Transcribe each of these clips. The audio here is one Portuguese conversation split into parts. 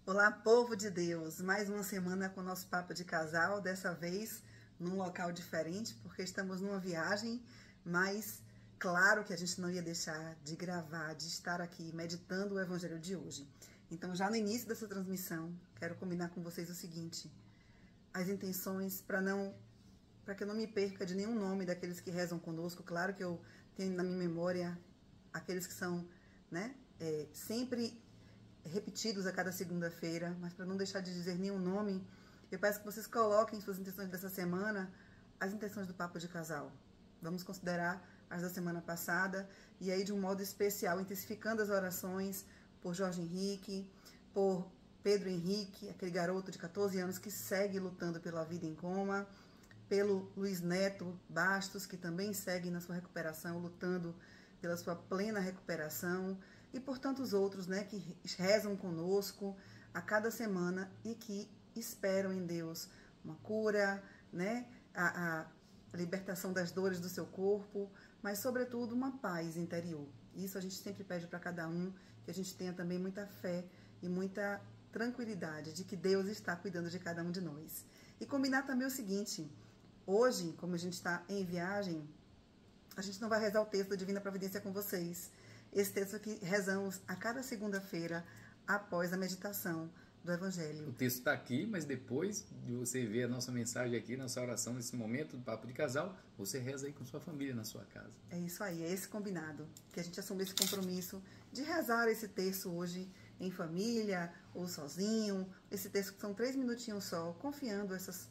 Olá, povo de Deus! Mais uma semana com o nosso papo de casal, dessa vez num local diferente, porque estamos numa viagem, mas claro que a gente não ia deixar de gravar, de estar aqui meditando o Evangelho de hoje. Então, já no início dessa transmissão, quero combinar com vocês o seguinte: as intenções para que eu não me perca de nenhum nome daqueles que rezam conosco. Claro que eu tenho na minha memória aqueles que são, sempre repetidos a cada segunda-feira, mas para não deixar de dizer nenhum nome, eu peço que vocês coloquem suas intenções dessa semana, as intenções do Papo de Casal. Vamos considerar as da semana passada e aí de um modo especial, intensificando as orações por Jorge Henrique, por Pedro Henrique, aquele garoto de 14 anos que segue lutando pela vida em coma, pelo Luiz Neto Bastos, que também segue na sua recuperação, lutando pela sua plena recuperação, e por tantos outros, que rezam conosco a cada semana e que esperam em Deus uma cura, a libertação das dores do seu corpo, mas sobretudo uma paz interior. Isso a gente sempre pede para cada um, que a gente tenha também muita fé e muita tranquilidade de que Deus está cuidando de cada um de nós. E combinar também o seguinte: hoje, como a gente está em viagem, a gente não vai rezar o texto da Divina Providência com vocês. Esse texto que rezamos a cada segunda-feira após a meditação do Evangelho. O texto está aqui, mas depois de você ver a nossa mensagem aqui, nossa oração nesse momento do Papo de Casal, você reza aí com sua família na sua casa. É isso aí, é esse combinado, que a gente assume esse compromisso de rezar esse texto hoje em família ou sozinho. Esse texto que são 3 minutinhos só, confiando essas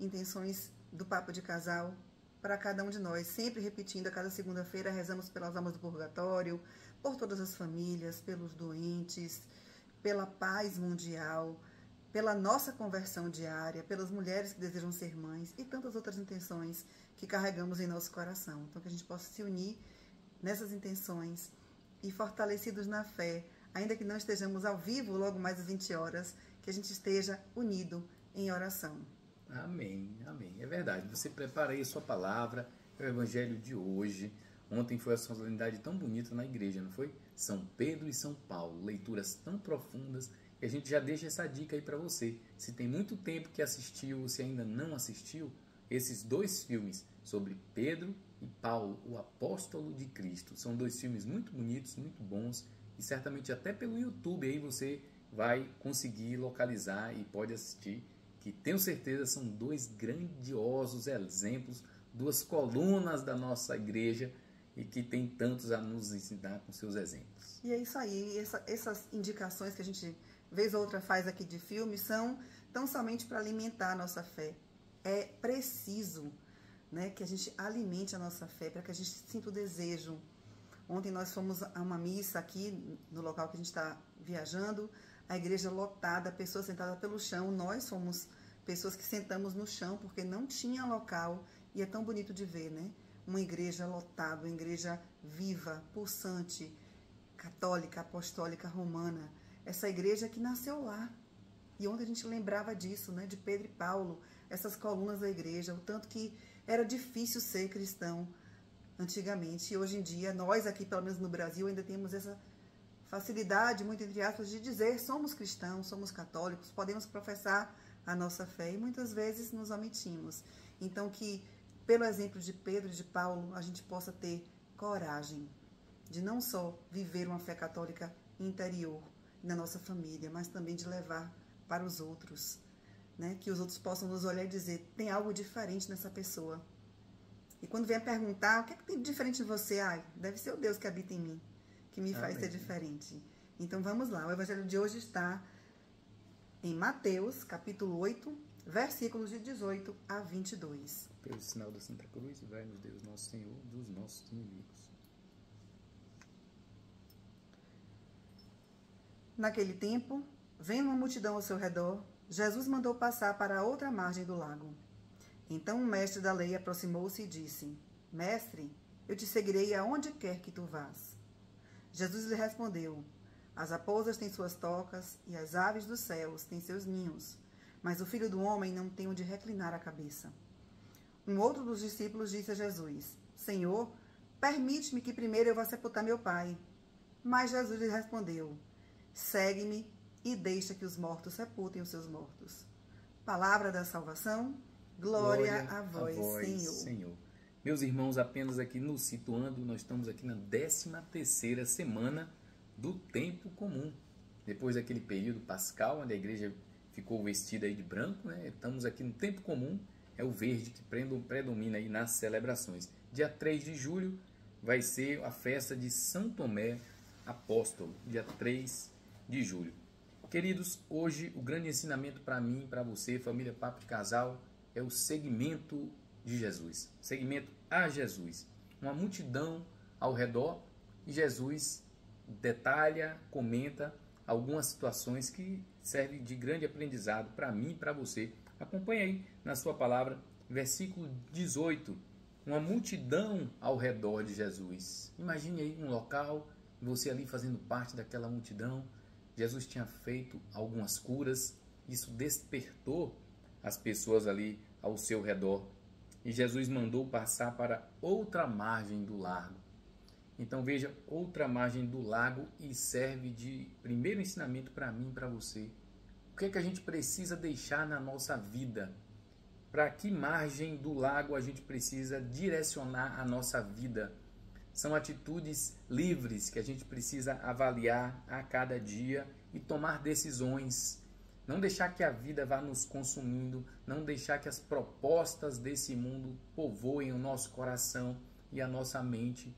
intenções do Papo de Casal para cada um de nós, sempre repetindo a cada segunda-feira, rezamos pelas almas do purgatório, por todas as famílias, pelos doentes, pela paz mundial, pela nossa conversão diária, pelas mulheres que desejam ser mães e tantas outras intenções que carregamos em nosso coração. Então, que a gente possa se unir nessas intenções e, fortalecidos na fé, ainda que não estejamos ao vivo logo mais às 20 horas, que a gente esteja unido em oração. Amém, amém. É verdade. Você prepara aí a sua palavra, é o Evangelho de hoje. Ontem foi a solenidade tão bonita na igreja, não foi? São Pedro e São Paulo, leituras tão profundas. E a gente já deixa essa dica aí para você. Se tem muito tempo que assistiu ou se ainda não assistiu, esses 2 filmes sobre Pedro e Paulo, o apóstolo de Cristo, são 2 filmes muito bonitos, muito bons. E certamente até pelo YouTube aí você vai conseguir localizar e pode assistir, que tenho certeza são 2 grandiosos exemplos, 2 colunas da nossa igreja e que tem tantos a nos ensinar com seus exemplos. E é isso aí, essas indicações que a gente vez ou outra faz aqui de filme são tão somente para alimentar a nossa fé. É preciso, que a gente alimente a nossa fé, para que a gente sinta o desejo. Ontem nós fomos a uma missa aqui no local que a gente está viajando, a igreja lotada, pessoas sentadas pelo chão. Nós somos pessoas que sentamos no chão porque não tinha local, e é tão bonito de ver, uma igreja lotada, uma igreja viva, pulsante, católica, apostólica, romana. Essa igreja que nasceu lá. E ontem a gente lembrava disso, de Pedro e Paulo, essas colunas da igreja, o tanto que era difícil ser cristão antigamente. E hoje em dia, nós aqui, pelo menos no Brasil, ainda temos essa facilidade, muito entre aspas, de dizer somos cristãos, somos católicos, podemos professar a nossa fé e muitas vezes nos omitimos. Então, que pelo exemplo de Pedro e de Paulo, a gente possa ter coragem de não só viver uma fé católica interior na nossa família, mas também de levar para os outros, que os outros possam nos olhar e dizer, tem algo diferente nessa pessoa. E quando vier perguntar, o que é que tem de diferente em você? Deve ser o Deus que habita em mim, que me faz ser diferente. Então vamos lá, o Evangelho de hoje está em Mateus, capítulo 8, versículos de 18 a 22. Pelo sinal da Santa Cruz, vai-nos Deus nosso Senhor dos nossos inimigos. Naquele tempo, vendo uma multidão ao seu redor, Jesus mandou passar para a outra margem do lago. Então o mestre da lei aproximou-se e disse, Mestre, eu te seguirei aonde quer que tu vás. Jesus lhe respondeu, as raposas têm suas tocas e as aves dos céus têm seus ninhos, mas o Filho do Homem não tem onde reclinar a cabeça. Um outro dos discípulos disse a Jesus, Senhor, permite-me que primeiro eu vá sepultar meu pai. Mas Jesus lhe respondeu, segue-me e deixa que os mortos sepultem os seus mortos. Palavra da salvação, glória a vós, Senhor. Meus irmãos, apenas aqui nos situando, nós estamos aqui na 13ª semana do tempo comum. Depois daquele período pascal, onde a igreja ficou vestida aí de branco, né? Estamos aqui no tempo comum, é o verde que predomina aí nas celebrações. Dia 3 de julho vai ser a festa de São Tomé Apóstolo, dia 3 de julho. Queridos, hoje o grande ensinamento para mim, para você, família Papo de Casal, é o seguimento de Jesus, seguimento a Jesus. Uma multidão ao redor e Jesus detalha, comenta algumas situações que servem de grande aprendizado para mim e para você. Acompanhe aí na sua palavra, versículo 18, uma multidão ao redor de Jesus. Imagine aí um local, você ali fazendo parte daquela multidão. Jesus tinha feito algumas curas, isso despertou as pessoas ali ao seu redor. E Jesus mandou passar para outra margem do lago. Então veja, outra margem do lago, e serve de primeiro ensinamento para mim e para você. O que é que a gente precisa deixar na nossa vida? Para que margem do lago a gente precisa direcionar a nossa vida? São atitudes livres que a gente precisa avaliar a cada dia e tomar decisões. Não deixar que a vida vá nos consumindo, não deixar que as propostas desse mundo povoem o nosso coração e a nossa mente.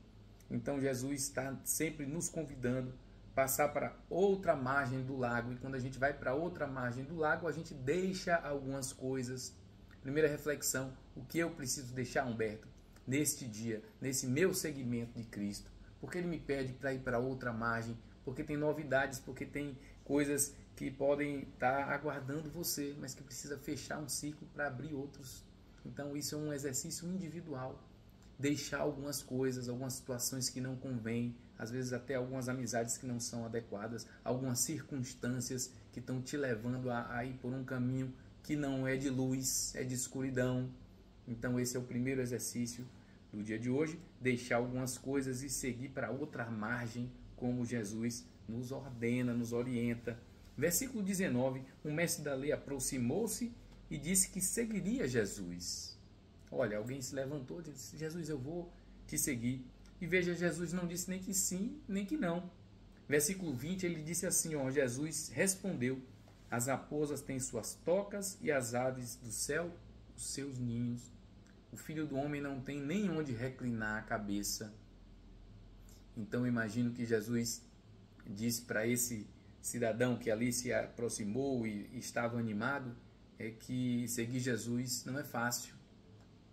Então Jesus está sempre nos convidando a passar para outra margem do lago. E quando a gente vai para outra margem do lago, a gente deixa algumas coisas. Primeira reflexão, o que eu preciso deixar, Humberto, neste dia, nesse meu seguimento de Cristo? Porque Ele me pede para ir para outra margem, porque tem novidades, porque tem coisas que podem estar aguardando você, mas que precisa fechar um ciclo para abrir outros. Então isso é um exercício individual. Deixar algumas coisas, algumas situações que não convêm, às vezes até algumas amizades que não são adequadas, algumas circunstâncias que estão te levando a ir por um caminho que não é de luz, é de escuridão. Então esse é o primeiro exercício do dia de hoje, deixar algumas coisas e seguir para outra margem, como Jesus nos ordena, nos orienta. Versículo 19, o mestre da lei aproximou-se e disse que seguiria Jesus. Olha, alguém se levantou e disse: Jesus, eu vou te seguir. E veja, Jesus não disse nem que sim, nem que não. Versículo 20, ele disse assim, ó, Jesus respondeu: as raposas têm suas tocas e as aves do céu os seus ninhos. O Filho do Homem não tem nem onde reclinar a cabeça. Então eu imagino que Jesus disse para esse cidadão que ali se aproximou e estava animado, que seguir Jesus não é fácil.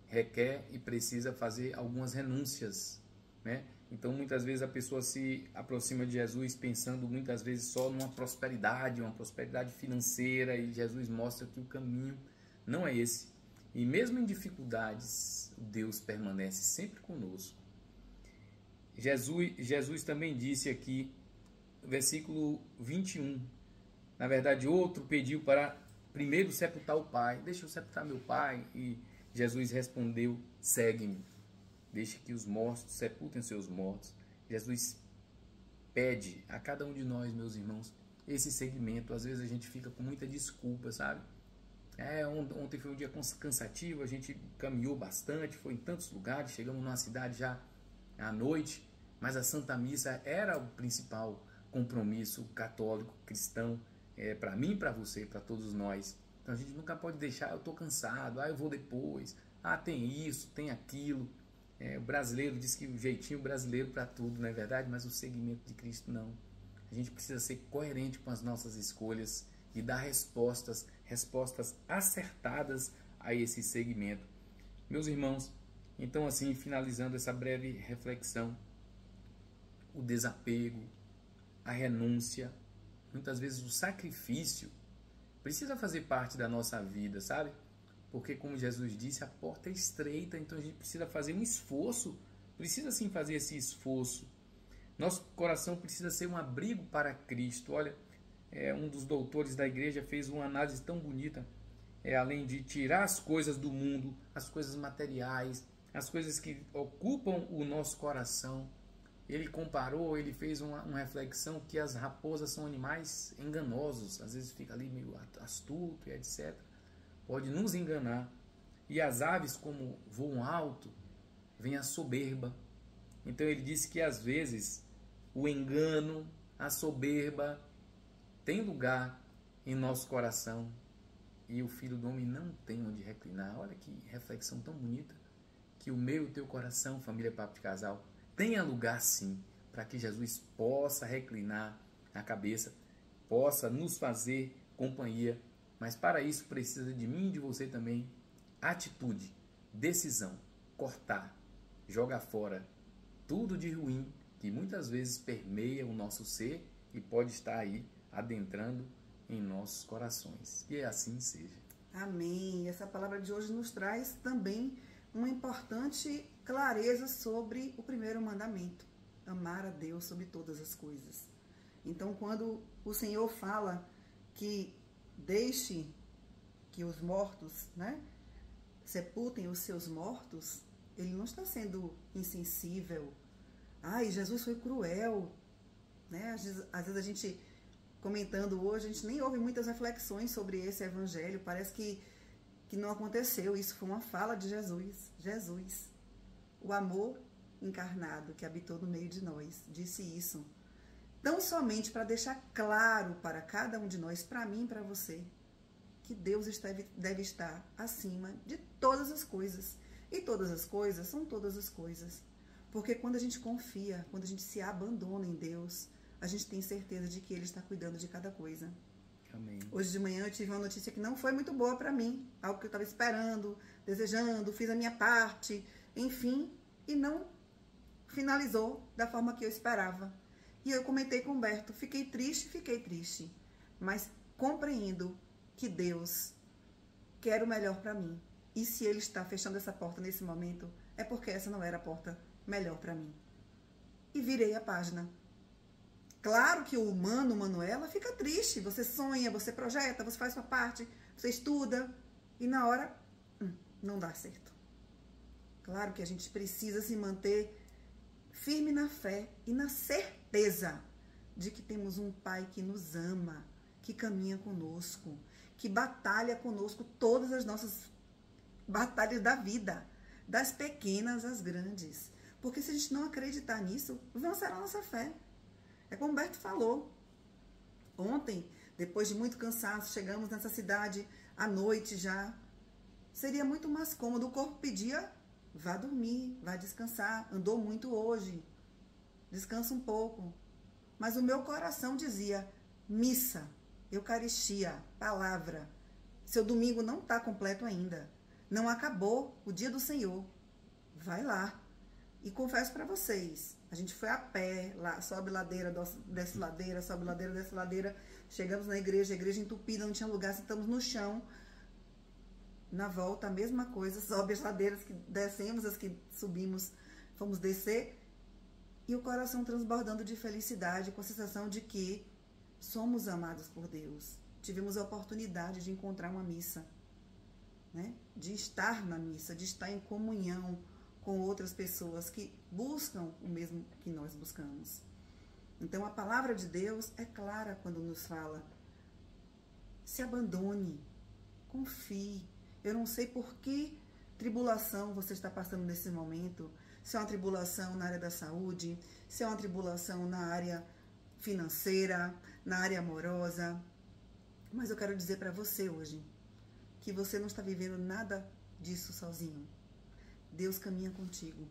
Requer e precisa fazer algumas renúncias, né? Então muitas vezes a pessoa se aproxima de Jesus pensando muitas vezes só numa prosperidade, uma prosperidade financeira, e Jesus mostra que o caminho não é esse. E mesmo em dificuldades, Deus permanece sempre conosco. Jesus também disse aqui, versículo 21, na verdade outro pediu para primeiro sepultar o pai. Deixa eu sepultar meu pai. E Jesus respondeu: segue-me. Deixe que os mortos sepultem seus mortos. Jesus pede a cada um de nós, meus irmãos, esse segmento. Às vezes a gente fica com muita desculpa, sabe? Ontem foi um dia cansativo, a gente caminhou bastante, foi em tantos lugares, chegamos numa cidade já à noite, mas a Santa Missa era o principal compromisso católico, cristão, para mim, para você, para todos nós. Então a gente nunca pode deixar: eu estou cansado, eu vou depois, tem isso, tem aquilo. O brasileiro diz que o jeitinho brasileiro para tudo, não é verdade? Mas o seguimento de Cristo não. A gente precisa ser coerente com as nossas escolhas e dar respostas acertadas a esse segmento. Meus irmãos, então assim, finalizando essa breve reflexão, o desapego, a renúncia, muitas vezes o sacrifício, precisa fazer parte da nossa vida, sabe? Porque, como Jesus disse, a porta é estreita, então a gente precisa fazer um esforço, precisa sim fazer esse esforço. Nosso coração precisa ser um abrigo para Cristo. Olha, um dos doutores da igreja fez uma análise tão bonita, além de tirar as coisas do mundo, as coisas materiais, as coisas que ocupam o nosso coração, ele comparou, ele fez uma reflexão que as raposas são animais enganosos, às vezes fica ali meio astuto e etc. Pode nos enganar. E as aves, como voam alto, vem a soberba. Então ele disse que às vezes o engano, a soberba tem lugar em nosso coração e o Filho do Homem não tem onde reclinar. Olha que reflexão tão bonita. Que o meu e o teu coração, família Papo de Casal, tenha lugar sim, para que Jesus possa reclinar a cabeça, possa nos fazer companhia, mas para isso precisa de mim e de você também atitude, decisão, cortar, jogar fora tudo de ruim que muitas vezes permeia o nosso ser e pode estar aí adentrando em nossos corações. Que assim seja. Amém. Essa palavra de hoje nos traz também uma importante clareza sobre o primeiro mandamento: amar a Deus sobre todas as coisas. Então, quando o Senhor fala que deixe que os mortos, sepultem os seus mortos, ele não está sendo insensível. Ai, Jesus foi cruel, Às vezes a gente, comentando hoje, a gente nem ouve muitas reflexões sobre esse evangelho, parece que não aconteceu. Isso foi uma fala de Jesus. Jesus, o amor encarnado que habitou no meio de nós, disse isso. Tão somente para deixar claro para cada um de nós, para mim e para você, que Deus deve estar acima de todas as coisas. E todas as coisas são todas as coisas. Porque quando a gente confia, quando a gente se abandona em Deus, a gente tem certeza de que Ele está cuidando de cada coisa. Amém. Hoje de manhã eu tive uma notícia que não foi muito boa para mim. Algo que eu estava esperando, desejando, fiz a minha parte, enfim, e não finalizou da forma que eu esperava. E eu comentei com o Humberto, fiquei triste, mas compreendo que Deus quer o melhor para mim. E se Ele está fechando essa porta nesse momento, é porque essa não era a porta melhor para mim. E virei a página. Claro que o humano, Manuela, fica triste. Você sonha, você projeta, você faz sua parte, você estuda e na hora não dá certo. Claro que a gente precisa se manter firme na fé e na certeza de que temos um Pai que nos ama, que caminha conosco, que batalha conosco todas as nossas batalhas da vida, das pequenas às grandes. Porque se a gente não acreditar nisso, vencerá a nossa fé. É como o Humberto falou. Ontem, depois de muito cansaço, chegamos nessa cidade à noite já. Seria muito mais cômodo. O corpo pedia, vá dormir, vá descansar. Andou muito hoje. Descansa um pouco. Mas o meu coração dizia, missa, eucaristia, palavra. Seu domingo não está completo ainda. Não acabou o dia do Senhor. Vai lá. E confesso para vocês, a gente foi a pé, lá, sobe ladeira, desce ladeira, sobe ladeira, desce ladeira. Chegamos na igreja, a igreja entupida, não tinha lugar, sentamos no chão. Na volta, a mesma coisa, sobe as ladeiras que descemos, as que subimos, fomos descer. E o coração transbordando de felicidade, com a sensação de que somos amados por Deus. Tivemos a oportunidade de encontrar uma missa, de estar na missa, de estar em comunhão com outras pessoas que buscam o mesmo que nós buscamos. Então, a palavra de Deus é clara quando nos fala: se abandone, confie. Eu não sei por que tribulação você está passando nesse momento, se é uma tribulação na área da saúde, se é uma tribulação na área financeira, na área amorosa. Mas eu quero dizer para você hoje que você não está vivendo nada disso sozinho. Deus caminha contigo.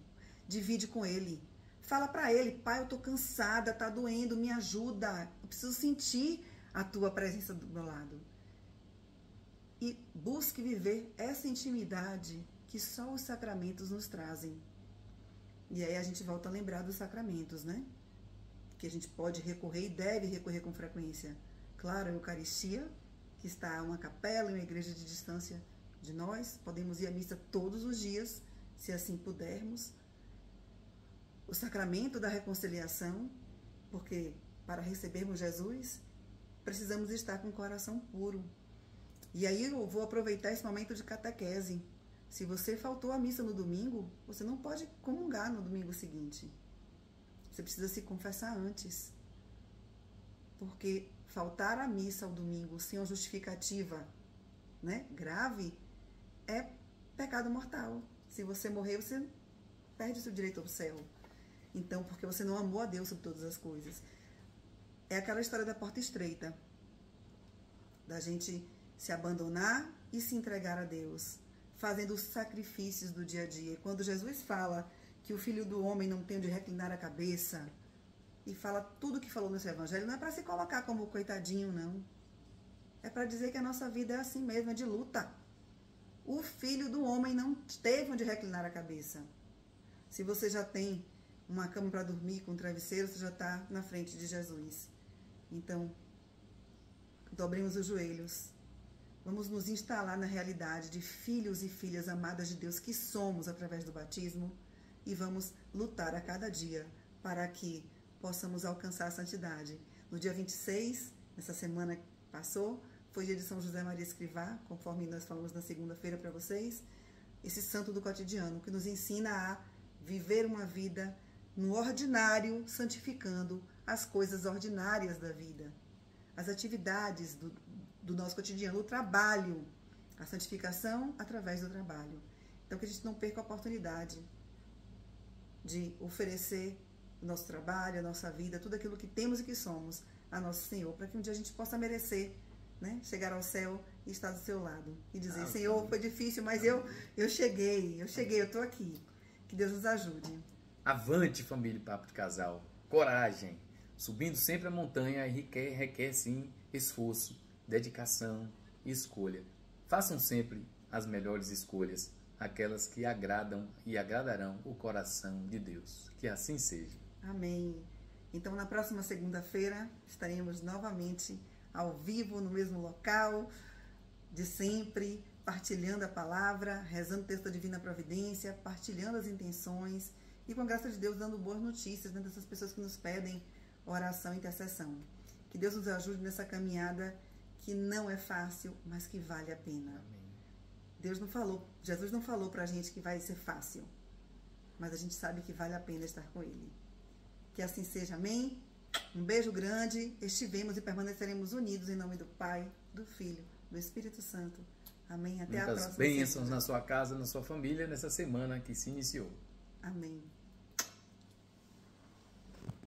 Divide com Ele. Fala para Ele, Pai, eu estou cansada, está doendo, me ajuda. Eu preciso sentir a Tua presença do meu lado. E busque viver essa intimidade que só os sacramentos nos trazem. E aí a gente volta a lembrar dos sacramentos, Que a gente pode recorrer e deve recorrer com frequência. Claro, a Eucaristia, que está uma capela, uma igreja de distância de nós. Podemos ir à missa todos os dias, se assim pudermos. O sacramento da reconciliação, porque para recebermos Jesus, precisamos estar com o coração puro. E aí eu vou aproveitar esse momento de catequese. Se você faltou à missa no domingo, você não pode comungar no domingo seguinte. Você precisa se confessar antes. Porque faltar à missa ao domingo sem uma justificativa, né, grave, é pecado mortal. Se você morrer, você perde o seu direito ao céu. Então, porque você não amou a Deus sobre todas as coisas. É aquela história da porta estreita. Da gente se abandonar e se entregar a Deus. Fazendo os sacrifícios do dia a dia. E quando Jesus fala que o Filho do Homem não tem onde reclinar a cabeça, e fala tudo que falou nesse evangelho, não é para se colocar como coitadinho, não. É para dizer que a nossa vida é assim mesmo, é de luta. O Filho do Homem não teve onde reclinar a cabeça. Se você já tem uma cama para dormir com um travesseiro, você já está na frente de Jesus. Então, dobremos os joelhos. Vamos nos instalar na realidade de filhos e filhas amadas de Deus que somos através do batismo e vamos lutar a cada dia para que possamos alcançar a santidade. No dia 26, nessa semana que passou, foi dia de São José Maria Escrivá, conforme nós falamos na segunda-feira para vocês, esse santo do cotidiano que nos ensina a viver uma vida no ordinário, santificando as coisas ordinárias da vida, as atividades do nosso cotidiano, o trabalho, a santificação através do trabalho. Então, que a gente não perca a oportunidade de oferecer o nosso trabalho, a nossa vida, tudo aquilo que temos e que somos a nosso Senhor, para que um dia a gente possa merecer, né, chegar ao céu e estar do seu lado e dizer, Senhor, foi difícil, mas eu cheguei, eu estou aqui. Que Deus nos ajude. Avante, família e Papo de Casal. Coragem. Subindo sempre a montanha requer sim esforço, dedicação e escolha. Façam sempre as melhores escolhas, aquelas que agradam e agradarão o coração de Deus. Que assim seja. Amém. Então, na próxima segunda-feira, estaremos novamente ao vivo, no mesmo local de sempre, partilhando a palavra, rezando o texto da Divina Providência, partilhando as intenções e, com a graça de Deus, dando boas notícias, né, dessas pessoas que nos pedem oração e intercessão. Que Deus nos ajude nessa caminhada que não é fácil, mas que vale a pena. Amém. Jesus não falou pra gente que vai ser fácil, mas a gente sabe que vale a pena estar com Ele. Que assim seja, amém? Um beijo grande, estivemos e permaneceremos unidos em nome do Pai, do Filho, do Espírito Santo. Amém? Até a próxima. Muitas bênçãos na sua casa, na sua família, nessa semana que se iniciou. Amém.